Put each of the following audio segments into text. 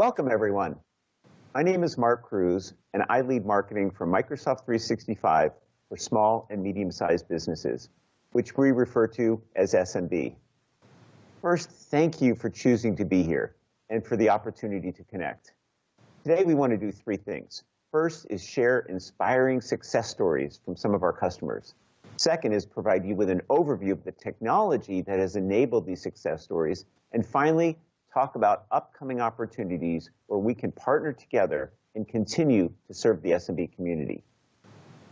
Welcome, everyone. My name is Mark Kroese, and I lead marketing for Microsoft 365 for small and medium-sized businesses, which we refer to as SMB. First, thank you for choosing to be here and for the opportunity to connect. Today, we want to do three things. First is share inspiring success stories from some of our customers. Second is provide you with an overview of the technology that has enabled these success stories. And finally, talk about upcoming opportunities where we can partner together and continue to serve the SMB community.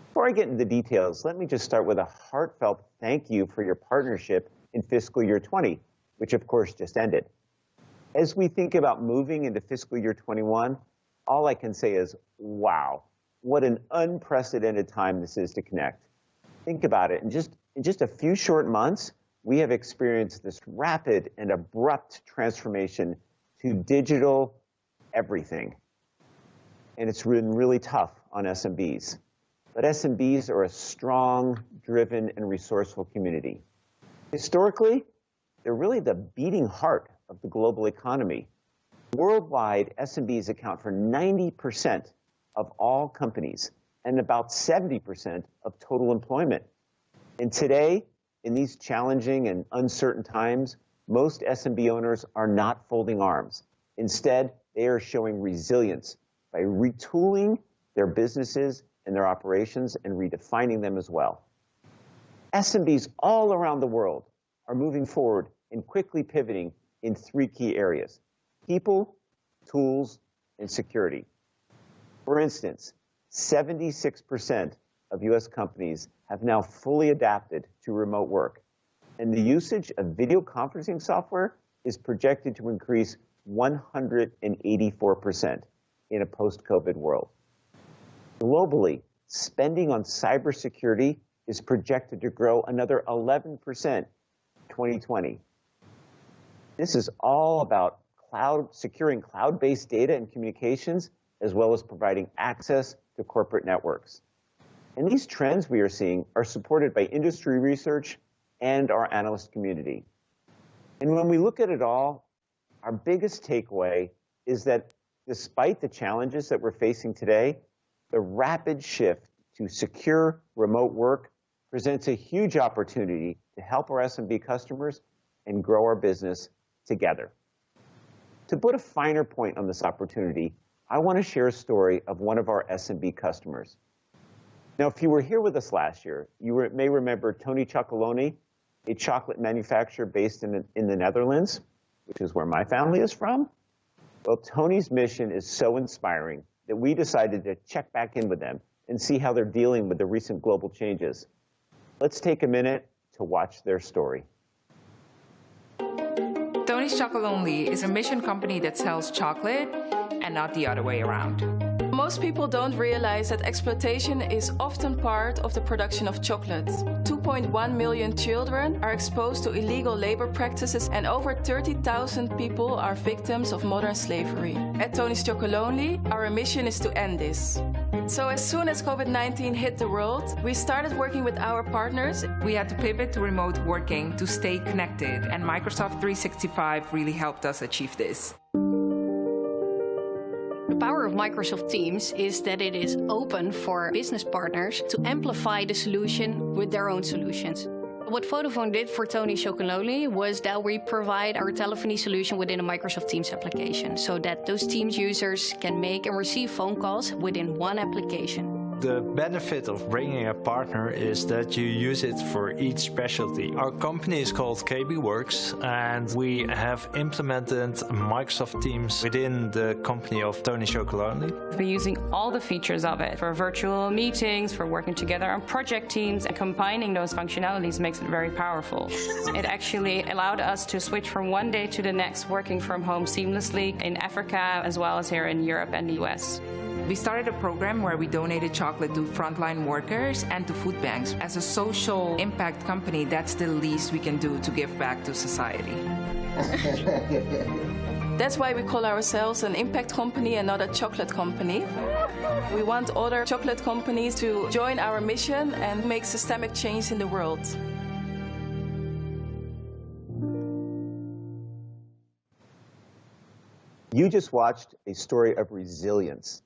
Before I get into the details, let me just start with a heartfelt thank you for your partnership in fiscal year 20, which of course just ended. As we think about moving into fiscal year 21, all I can say is, wow, what an unprecedented time this is to connect. Think about it, in just a few short months, we have experienced this rapid and abrupt transformation to digital everything. And it's been really tough on SMBs. But SMBs are a strong, driven, and resourceful community. Historically, they're really the beating heart of the global economy. Worldwide, SMBs account for 90% of all companies and about 70% of total employment. And today, in these challenging and uncertain times, most SMB owners are not folding arms. Instead, they are showing resilience by retooling their businesses and their operations and redefining them as well. SMBs all around the world are moving forward and quickly pivoting in three key areas: people, tools, and security. For instance, 76% of US companies have now fully adapted to remote work, and the usage of video conferencing software is projected to increase 184% in a post-COVID world. Globally, spending on cybersecurity is projected to grow another 11% in 2020. This is all about securing cloud-based data and communications, as well as providing access to corporate networks. And these trends we are seeing are supported by industry research and our analyst community. And when we look at it all, our biggest takeaway is that despite the challenges that we're facing today, the rapid shift to secure remote work presents a huge opportunity to help our SMB customers and grow our business together. To put a finer point on this opportunity, I want to share a story of one of our SMB customers. Now, if you were here with us last year, you may remember Tony Chocolonely, a chocolate manufacturer based in the Netherlands, which is where my family is from. Well, Tony's mission is so inspiring that we decided to check back in with them and see how they're dealing with the recent global changes. Let's take a minute to watch their story. Tony's Chocolonely is a mission company that sells chocolate and not the other way around. Most people don't realize that exploitation is often part of the production of chocolate. 2.1 million children are exposed to illegal labor practices, and over 30,000 people are victims of modern slavery. At Tony's Chocolonely, our mission is to end this. So as soon as COVID-19 hit the world, we started working with our partners. We had to pivot to remote working to stay connected, and Microsoft 365 really helped us achieve this. The power of Microsoft Teams is that it is open for business partners to amplify the solution with their own solutions. What Vodafone did for Tony Chocolonely was that we provide our telephony solution within a Microsoft Teams application so that those Teams users can make and receive phone calls within one application. The benefit of bringing a partner is that you use it for each specialty. Our company is called KBWorks, and we have implemented Microsoft Teams within the company of Tony Chocolonely. We're using all the features of it for virtual meetings, for working together on project teams, and combining those functionalities makes it very powerful. It actually allowed us to switch from one day to the next, working from home seamlessly in Africa as well as here in Europe and the US. We started a program where we donated chocolate to frontline workers and to food banks. As a social impact company, that's the least we can do to give back to society. That's why we call ourselves an impact company and not a chocolate company. We want other chocolate companies to join our mission and make systemic change in the world. You just watched a story of resilience.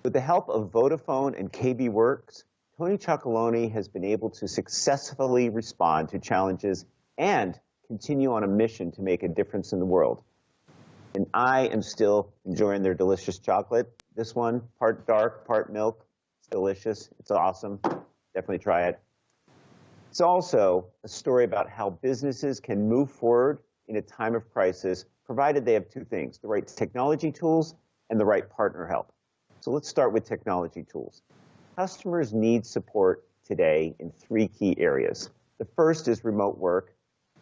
With the help of Vodafone and KB Works, Tony Cioccoloni has been able to successfully respond to challenges and continue on a mission to make a difference in the world. And I am still enjoying their delicious chocolate. This one, part dark, part milk. It's delicious. It's awesome. Definitely try it. It's also a story about how businesses can move forward in a time of crisis, provided they have two things, the right technology tools and the right partner help. So let's start with technology tools. Customers need support today in three key areas. The first is remote work.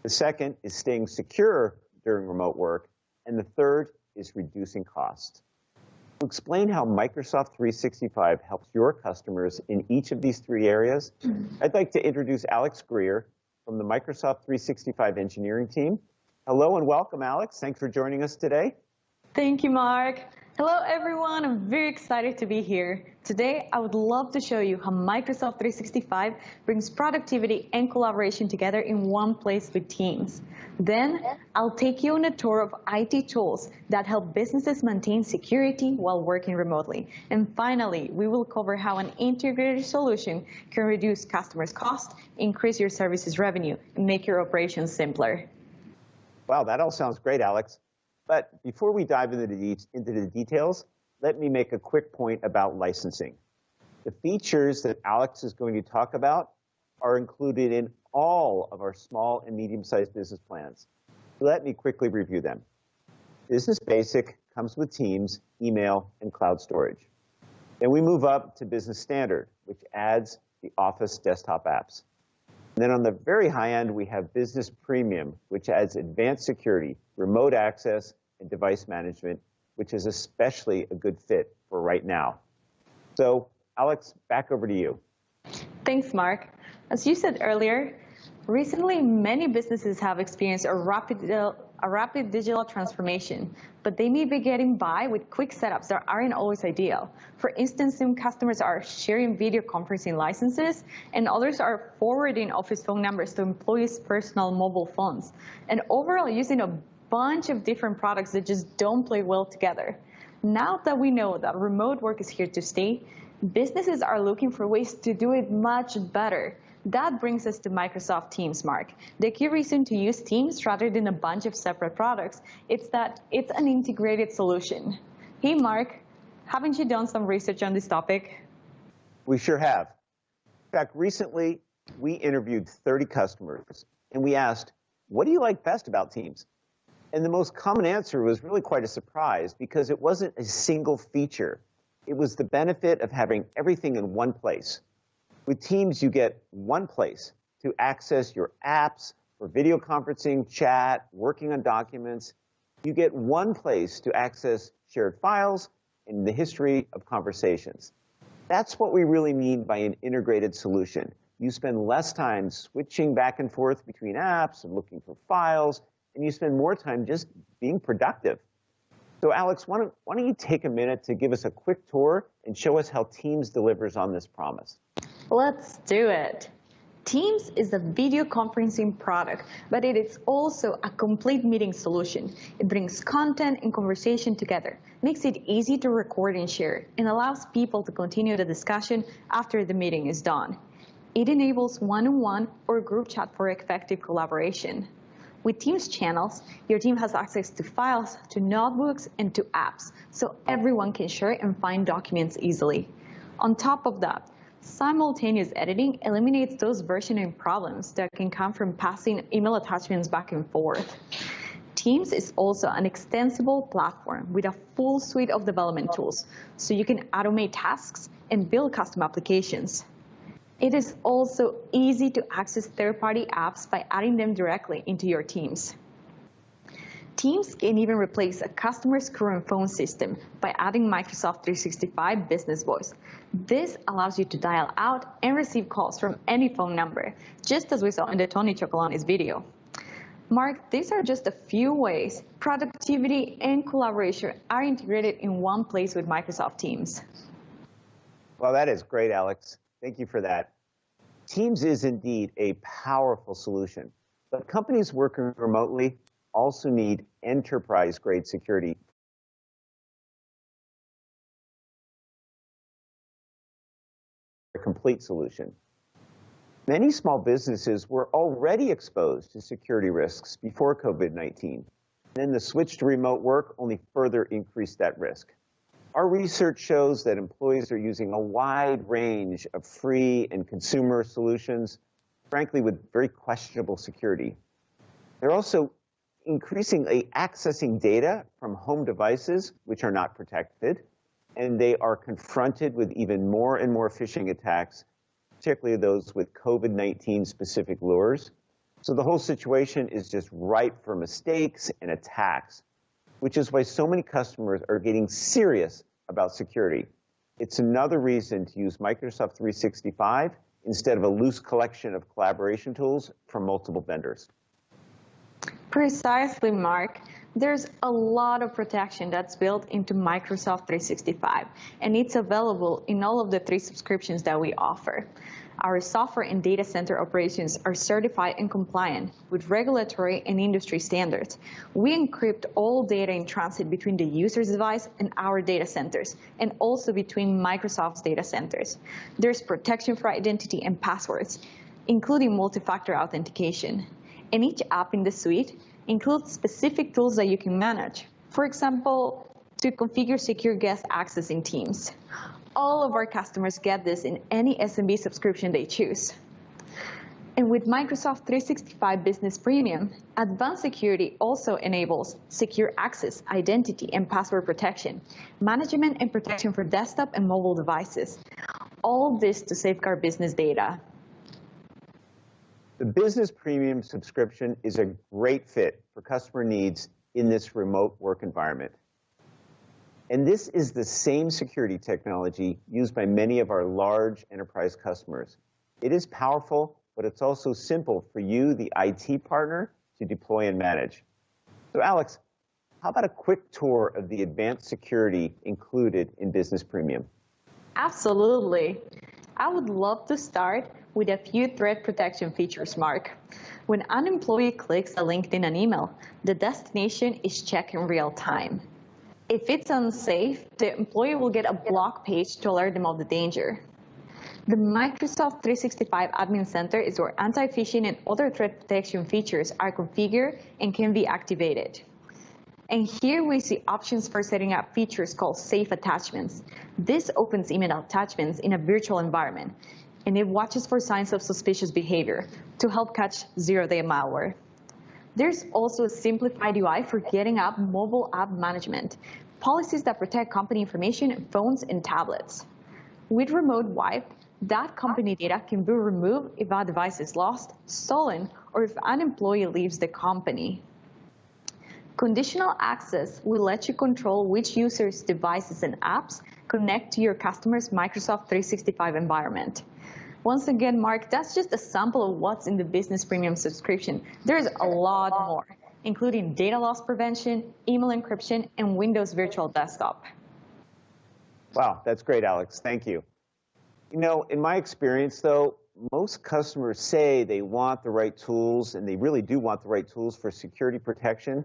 The second is staying secure during remote work. And the third is reducing costs. To explain how Microsoft 365 helps your customers in each of these three areas, I'd like to introduce Alex Greer from the Microsoft 365 engineering team. Hello and welcome, Alex. Thanks for joining us today. Thank you, Mark. Hello, everyone. I'm very excited to be here. Today, I would love to show you how Microsoft 365 brings productivity and collaboration together in one place with Teams. Then, I'll take you on a tour of IT tools that help businesses maintain security while working remotely. And finally, we will cover how an integrated solution can reduce customers' cost, increase your services revenue, and make your operations simpler. Wow, that all sounds great, Alex. But before we dive into the details, let me make a quick point about licensing. The features that Alex is going to talk about are included in all of our small and medium-sized business plans. Let me quickly review them. Business Basic comes with Teams, email, and cloud storage. Then we move up to Business Standard, which adds the Office desktop apps. And then on the very high end, we have Business Premium, which adds advanced security, remote access, and device management, which is especially a good fit for right now. So, Alex, back over to you. Thanks, Mark. As you said earlier, recently many businesses have experienced a rapid digital transformation, but they may be getting by with quick setups that aren't always ideal. For instance, some customers are sharing video conferencing licenses, and others are forwarding office phone numbers to employees' personal mobile phones, and overall using a bunch of different products that just don't play well together. Now that we know that remote work is here to stay, businesses are looking for ways to do it much better. That brings us to Microsoft Teams, Mark. The key reason to use Teams rather than a bunch of separate products is that it's an integrated solution. Hey, Mark, haven't you done some research on this topic? We sure have. In fact, recently we interviewed 30 customers and we asked, what do you like best about Teams? And the most common answer was really quite a surprise because it wasn't a single feature. It was the benefit of having everything in one place. With Teams, you get one place to access your apps for video conferencing, chat, working on documents. You get one place to access shared files and the history of conversations. That's what we really mean by an integrated solution. You spend less time switching back and forth between apps and looking for files, and you spend more time just being productive. So Alex, why don't you take a minute to give us a quick tour and show us how Teams delivers on this promise? Let's do it. Teams is a video conferencing product, but it is also a complete meeting solution. It brings content and conversation together, makes it easy to record and share, and allows people to continue the discussion after the meeting is done. It enables one-on-one or group chat for effective collaboration. With Teams channels, your team has access to files, to notebooks, and to apps, so everyone can share and find documents easily. On top of that, simultaneous editing eliminates those versioning problems that can come from passing email attachments back and forth. Teams is also an extensible platform with a full suite of development tools, so you can automate tasks and build custom applications. It is also easy to access third-party apps by adding them directly into your Teams. Teams can even replace a customer's current phone system by adding Microsoft 365 Business Voice. This allows you to dial out and receive calls from any phone number, just as we saw in the Tony Cioccoloni's video. Mark, these are just a few ways productivity and collaboration are integrated in one place with Microsoft Teams. Well, that is great, Alex. Thank you for that. Teams is indeed a powerful solution, but companies working remotely also need enterprise-grade security complete solution. Many small businesses were already exposed to security risks before COVID-19. Then the switch to remote work only further increased that risk. Our research shows that employees are using a wide range of free and consumer solutions, frankly, with very questionable security. They're also increasingly accessing data from home devices, which are not protected, and they are confronted with even more and more phishing attacks, particularly those with COVID-19 specific lures. So the whole situation is just ripe for mistakes and attacks, which is why so many customers are getting serious about security. It's another reason to use Microsoft 365 instead of a loose collection of collaboration tools from multiple vendors. Precisely, Mark. There's a lot of protection that's built into Microsoft 365, and it's available in all of the 3 subscriptions that we offer. Our software and data center operations are certified and compliant with regulatory and industry standards. We encrypt all data in transit between the user's device and our data centers, and also between Microsoft's data centers. There's protection for identity and passwords, including multi-factor authentication. And each app in the suite includes specific tools that you can manage. For example, to configure secure guest access in Teams. All of our customers get this in any SMB subscription they choose. And with Microsoft 365 Business Premium, Advanced Security also enables secure access, identity, and password protection, management and protection for desktop and mobile devices. All this to safeguard business data. The Business Premium subscription is a great fit for customer needs in this remote work environment. And this is the same security technology used by many of our large enterprise customers. It is powerful, but it's also simple for you, the IT partner, to deploy and manage. So Alex, how about a quick tour of the advanced security included in Business Premium? Absolutely. I would love to start with a few threat protection features, Mark. When an employee clicks a link in an email, the destination is checked in real time. If it's unsafe, the employee will get a block page to alert them of the danger. The Microsoft 365 Admin Center is where anti-phishing and other threat protection features are configured and can be activated. And here we see options for setting up features called safe attachments. This opens email attachments in a virtual environment, and it watches for signs of suspicious behavior to help catch zero-day malware. There's also a simplified UI for getting up mobile app management, policies that protect company information on phones and tablets. With Remote Wipe, that company data can be removed if a device is lost, stolen, or if an employee leaves the company. Conditional access will let you control which users' devices and apps connect to your customer's Microsoft 365 environment. Once again, Mark, that's just a sample of what's in the Business Premium subscription. There's a lot more, including data loss prevention, email encryption, and Windows Virtual Desktop. Wow, that's great, Alex. Thank you. You know, in my experience, though, most customers say they want the right tools, and they really do want the right tools for security protection.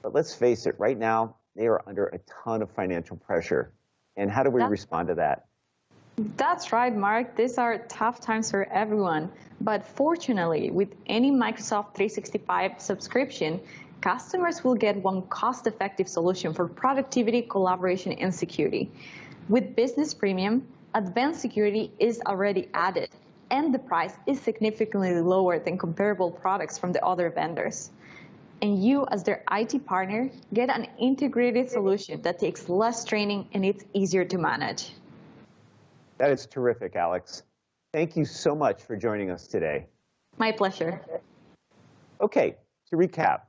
But let's face it, right now, they are under a ton of financial pressure. And how do we respond to that? That's right, Mark. These are tough times for everyone. But fortunately, with any Microsoft 365 subscription, customers will get one cost-effective solution for productivity, collaboration, and security. With Business Premium, Advanced Security is already added, and the price is significantly lower than comparable products from the other vendors. And you, as their IT partner, get an integrated solution that takes less training and it's easier to manage. That is terrific, Alex. Thank you so much for joining us today. My pleasure. Okay, to recap,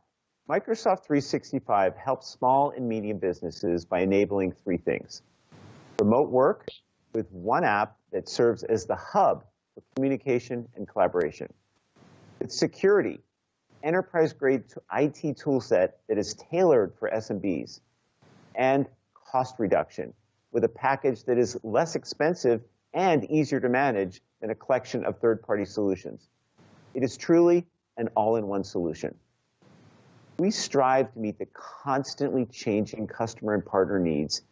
Microsoft 365 helps small and medium businesses by enabling 3 things. Remote work with one app that serves as the hub for communication and collaboration. With security, enterprise-grade IT toolset that is tailored for SMBs. And cost reduction, with a package that is less expensive and easier to manage than a collection of third-party solutions. It is truly an all-in-one solution. We strive to meet the constantly changing customer and partner needs,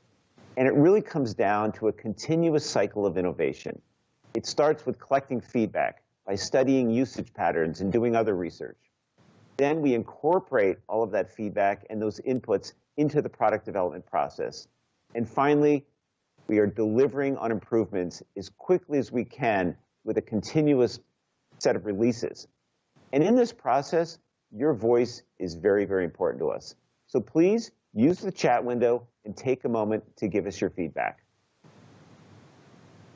and it really comes down to a continuous cycle of innovation. It starts with collecting feedback by studying usage patterns and doing other research. Then we incorporate all of that feedback and those inputs into the product development process. And finally, we are delivering on improvements as quickly as we can with a continuous set of releases. And in this process, your voice is very, very important to us. So please use the chat window and take a moment to give us your feedback.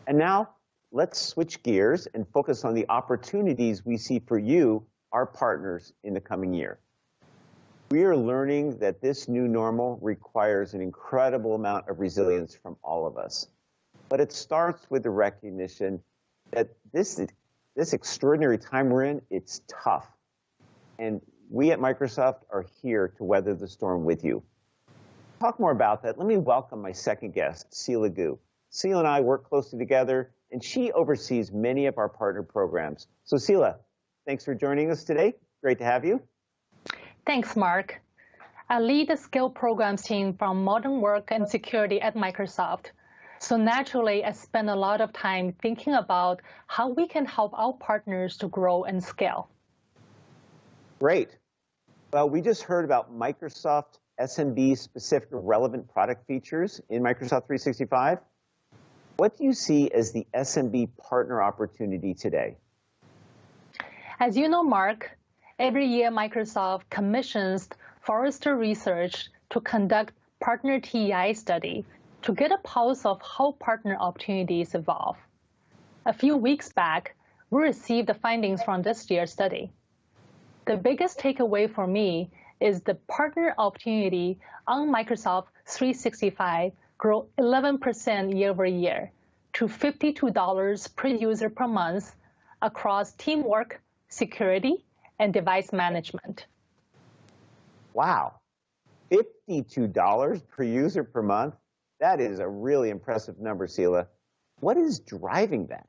And now, let's switch gears and focus on the opportunities we see for you, our partners, in the coming year. We are learning that this new normal requires an incredible amount of resilience from all of us. But it starts with the recognition that this extraordinary time we're in, it's tough. And we at Microsoft are here to weather the storm with you. To talk more about that, let me welcome my second guest, Sela. Sela and I work closely together, and she oversees many of our partner programs. So Sela, thanks for joining us today. Great to have you. Thanks, Mark. I lead the Skill Programs team from Modern Work and Security at Microsoft. So naturally, I spend a lot of time thinking about how we can help our partners to grow and scale. Great. Well, we just heard about Microsoft SMB specific relevant product features in Microsoft 365. What do you see as the SMB partner opportunity today? As you know, Mark, every year Microsoft commissions Forrester Research to conduct partner TEI study to get a pulse of how partner opportunities evolve. A few weeks back, we received the findings from this year's study. The biggest takeaway for me is the partner opportunity on Microsoft 365 grew 11% year over year to $52 per user per month across teamwork, security, and device management. Wow, $52 per user per month? That is a really impressive number, Sela. What is driving that?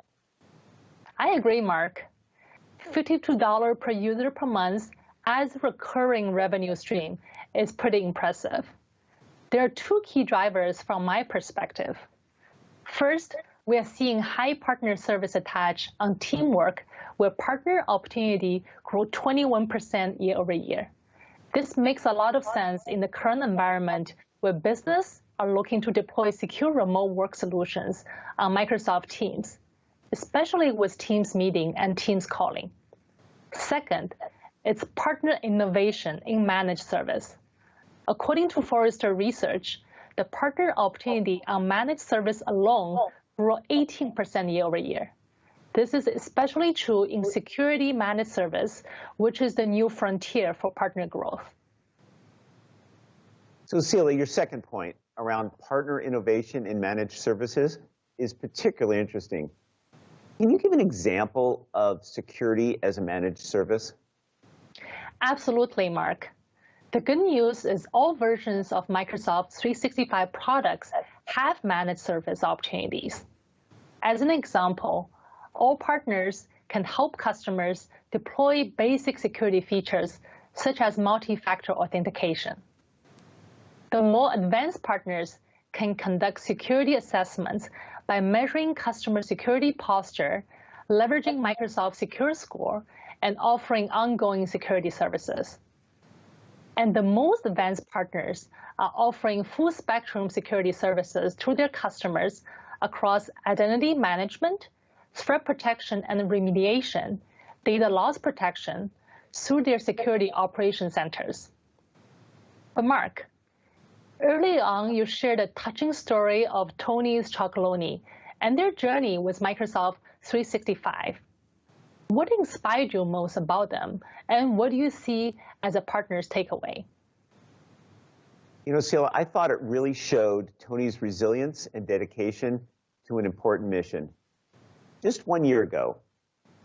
I agree, Mark. $52 per user per month as a recurring revenue stream is pretty impressive. There are two key drivers from my perspective. First, we are seeing high partner service attach on teamwork, where partner opportunity grew 21% year over year. This makes a lot of sense in the current environment where business are looking to deploy secure remote work solutions on Microsoft Teams, especially with Teams meeting and Teams calling. Second, it's partner innovation in managed service. According to Forrester Research, the partner opportunity on managed service alone grew 18% year over year. This is especially true in security managed service, which is the new frontier for partner growth. So Sela, your second point around partner innovation in managed services is particularly interesting. Can you give an example of security as a managed service? Absolutely, Mark. The good news is all versions of Microsoft 365 products have managed service opportunities. As an example, all partners can help customers deploy basic security features such as multi-factor authentication. The more advanced partners can conduct security assessments by measuring customer security posture, leveraging Microsoft Secure Score, and offering ongoing security services. And the most advanced partners are offering full spectrum security services to their customers across identity management, threat protection and remediation, data loss protection through their security operation centers. But Mark, early on you shared a touching story of Tony's Chocolonely and their journey with Microsoft 365. What inspired you most about them, and what do you see as a partner's takeaway? You know, Sela, I thought it really showed Tony's resilience and dedication to an important mission. Just 1 year ago,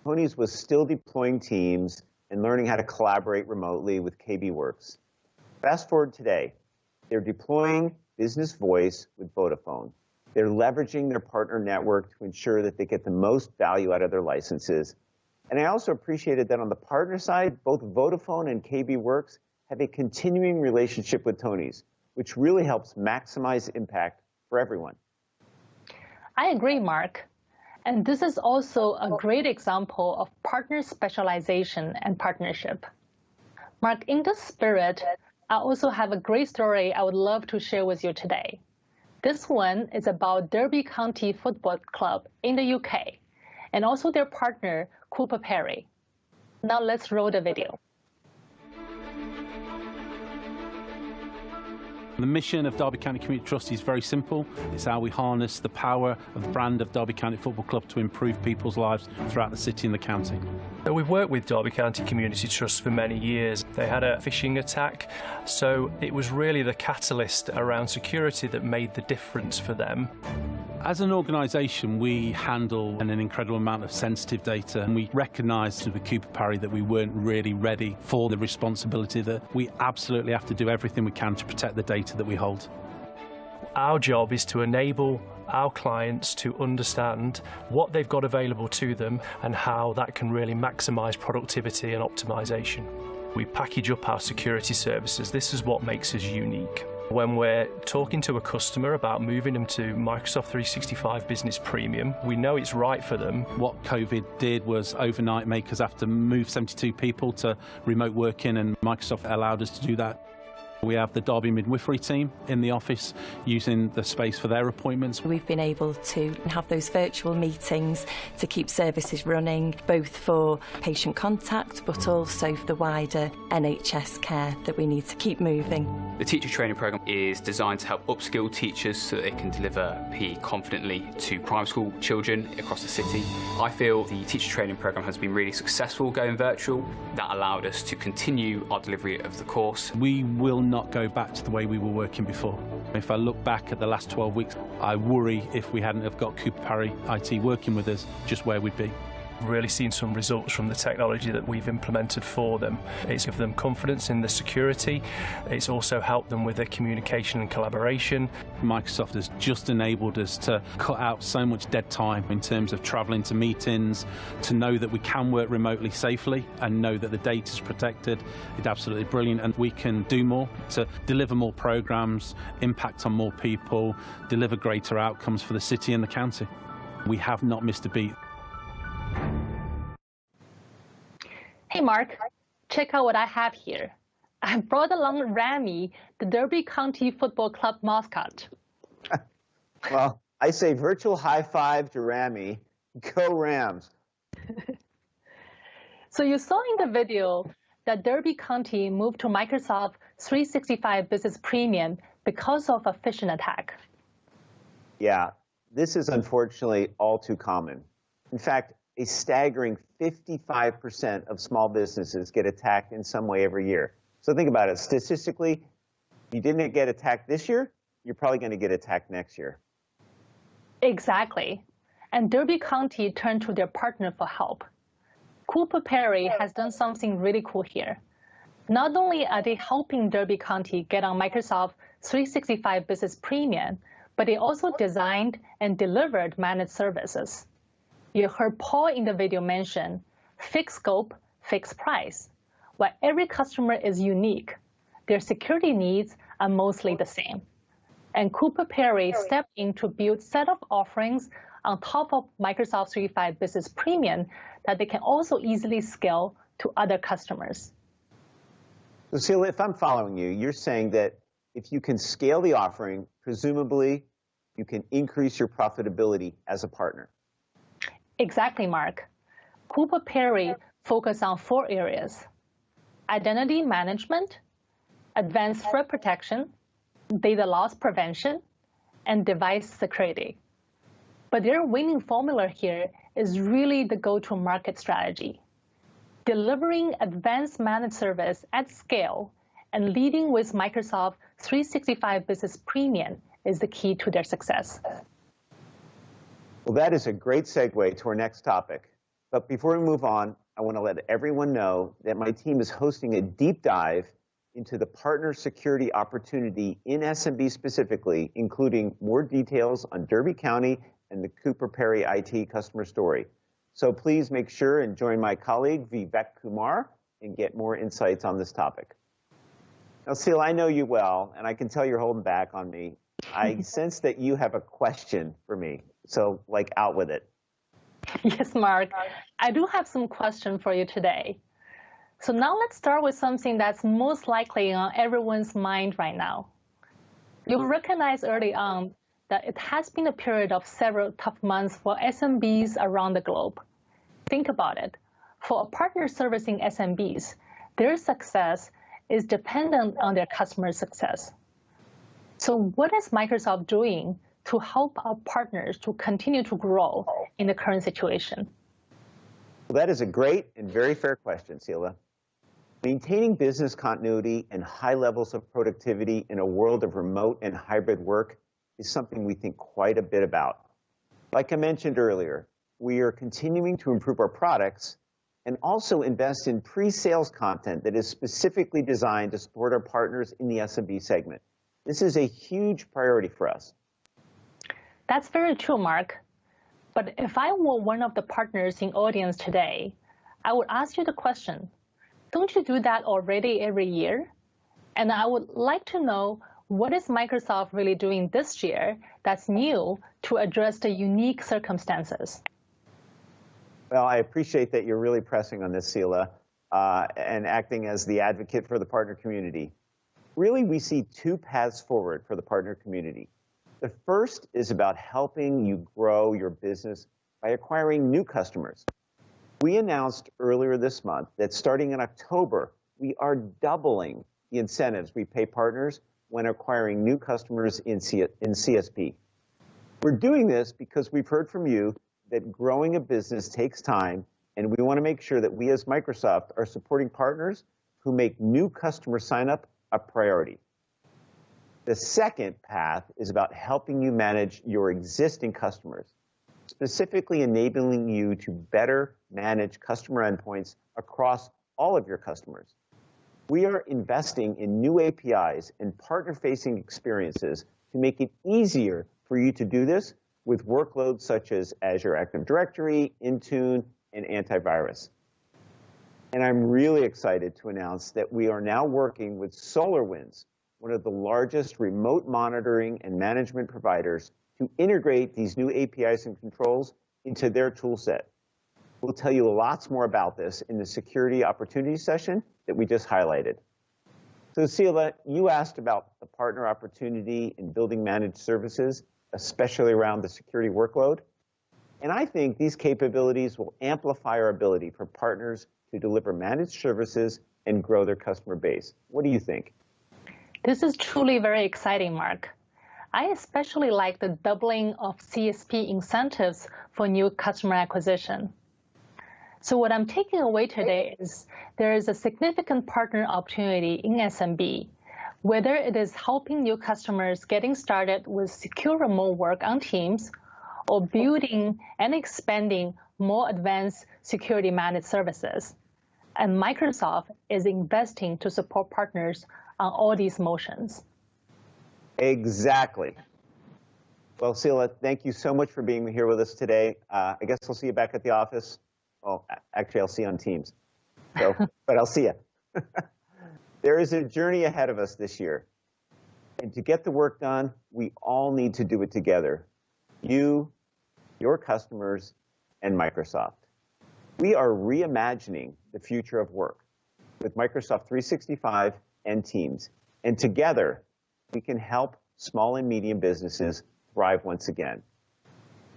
Tony's was still deploying Teams and learning how to collaborate remotely with KB Works. Fast forward today, they're deploying Business Voice with Vodafone. They're leveraging their partner network to ensure that they get the most value out of their licenses. And I also appreciated that on the partner side, both Vodafone and KB Works have a continuing relationship with Tony's, which really helps maximize impact for everyone. I agree, Mark. And this is also a great example of partner specialization and partnership. Mark, in this spirit, I also have a great story I would love to share with you today. This one is about Derby County Football Club in the UK, and also their partner, Cooper Perry. Now let's roll the video. The mission of Derby County Community Trust is very simple. It's how we harness the power of the brand of Derby County Football Club to improve people's lives throughout the city and the county. We've worked with Derby County Community Trust for many years. They had a phishing attack, so it was really the catalyst around security that made the difference for them. As an organisation, we handle an incredible amount of sensitive data, and we recognised with Cooper Parry that we weren't really ready for the responsibility that we absolutely have to do everything we can to protect the data that we hold. Our job is to enable our clients to understand what they've got available to them and how that can really maximise productivity and optimisation. We package up our security services. This is what makes us unique. When we're talking to a customer about moving them to Microsoft 365 Business Premium, we know it's right for them. What COVID did was overnight make us have to move 72 people to remote working, and Microsoft allowed us to do that. We have the Derby midwifery team in the office using the space for their appointments. We've been able to have those virtual meetings to keep services running, both for patient contact but also for the wider NHS care that we need to keep moving. The teacher training programme is designed to help upskill teachers so that they can deliver PE confidently to primary school children across the city. I feel the teacher training programme has been really successful going virtual. That allowed us to continue our delivery of the course. We will not go back to the way we were working before. If I look back at the last 12 weeks, I worry if we hadn't have got Cooper Parry IT working with us, just where we'd be. Really seen some results from the technology that we've implemented for them. It's given them confidence in the security. It's also helped them with their communication and collaboration. Microsoft has just enabled us to cut out so much dead time in terms of travelling to meetings, to know that we can work remotely safely and know that the data is protected. It's absolutely brilliant, and we can do more to deliver more programmes, impact on more people, deliver greater outcomes for the city and the county. We have not missed a beat. Hey Mark, check out what I have here. I brought along Rami, the Derby County Football Club mascot. Well, I say virtual high five to Rami. Go Rams. So you saw in the video that Derby County moved to Microsoft 365 Business Premium because of a phishing attack. Yeah, this is unfortunately all too common. In fact, a staggering 55% of small businesses get attacked in some way every year. So think about it. Statistically, if you didn't get attacked this year, you're probably going to get attacked next year. Exactly. And Derby County turned to their partner for help. Cooper Perry has done something really cool here. Not only are they helping Derby County get on Microsoft 365 Business Premium, but they also designed and delivered managed services. You heard Paul in the video mention fixed scope, fixed price. While every customer is unique, their security needs are mostly the same. And Cooper Perry stepped in to build a set of offerings on top of Microsoft 365 Business Premium that they can also easily scale to other customers. So Sela, if I'm following you, you're saying that if you can scale the offering, presumably you can increase your profitability as a partner. Exactly, Mark. Cooper Perry focused on 4 areas: identity management, advanced threat protection, data loss prevention, and device security. But their winning formula here is really the go-to-market strategy. Delivering advanced managed service at scale and leading with Microsoft 365 Business Premium is the key to their success. Well, that is a great segue to our next topic. But before we move on, I want to let everyone know that my team is hosting a deep dive into the partner security opportunity in SMB specifically, including more details on Derby County and the Cooper Perry IT customer story. So please make sure and join my colleague Vivek Kumar and get more insights on this topic. Now, Sela, I know you well, and I can tell you're holding back on me. I sense that you have a question for me. So, out with it. Yes, Mark. I do have some questions for you today. So now let's start with something that's most likely on everyone's mind right now. You'll recognize early on that it has been a period of several tough months for SMBs around the globe. Think about it. For a partner servicing SMBs, their success is dependent on their customer success. So what is Microsoft doing to help our partners to continue to grow in the current situation? Well, that is a great and very fair question, Sela. Maintaining business continuity and high levels of productivity in a world of remote and hybrid work is something we think quite a bit about. Like I mentioned earlier, we are continuing to improve our products and also invest in pre-sales content that is specifically designed to support our partners in the SMB segment. This is a huge priority for us. That's very true, Mark. But if I were one of the partners in audience today, I would ask you the question, don't you do that already every year? And I would like to know, what is Microsoft really doing this year that's new to address the unique circumstances? Well, I appreciate that you're really pressing on this, Sela, and acting as the advocate for the partner community. Really, we see two paths forward for the partner community. The first is about helping you grow your business by acquiring new customers. We announced earlier this month that starting in October, we are doubling the incentives we pay partners when acquiring new customers in CSP. We're doing this because we've heard from you that growing a business takes time, and we want to make sure that we as Microsoft are supporting partners who make new customer sign-up a priority. The second path is about helping you manage your existing customers, specifically enabling you to better manage customer endpoints across all of your customers. We are investing in new APIs and partner-facing experiences to make it easier for you to do this with workloads such as Azure Active Directory, Intune, and antivirus. And I'm really excited to announce that we are now working with SolarWinds, one of the largest remote monitoring and management providers, to integrate these new APIs and controls into their tool set. We'll tell you lots more about this in the security opportunity session that we just highlighted. So Sela, you asked about the partner opportunity in building managed services, especially around the security workload. And I think these capabilities will amplify our ability for partners to deliver managed services and grow their customer base. What do you think? This is truly very exciting, Mark. I especially like the doubling of CSP incentives for new customer acquisition. So what I'm taking away today is there is a significant partner opportunity in SMB, whether it is helping new customers getting started with secure remote work on Teams, or building and expanding more advanced security managed services. And Microsoft is investing to support partners on all these motions. Exactly. Well, Sela, thank you so much for being here with us today. I guess I'll see you back at the office. Well, actually, I'll see you on Teams. So, but I'll see you. There is a journey ahead of us this year. And to get the work done, we all need to do it together. You, your customers, and Microsoft. We are reimagining the future of work with Microsoft 365 and Teams. And together, we can help small and medium businesses thrive once again.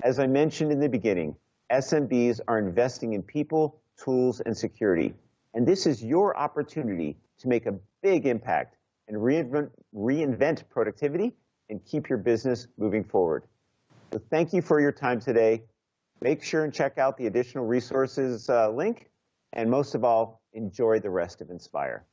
As I mentioned in the beginning, SMBs are investing in people, tools, and security. And this is your opportunity to make a big impact and reinvent productivity and keep your business moving forward. So thank you for your time today. Make sure and check out the additional resources link. And most of all, enjoy the rest of Inspire.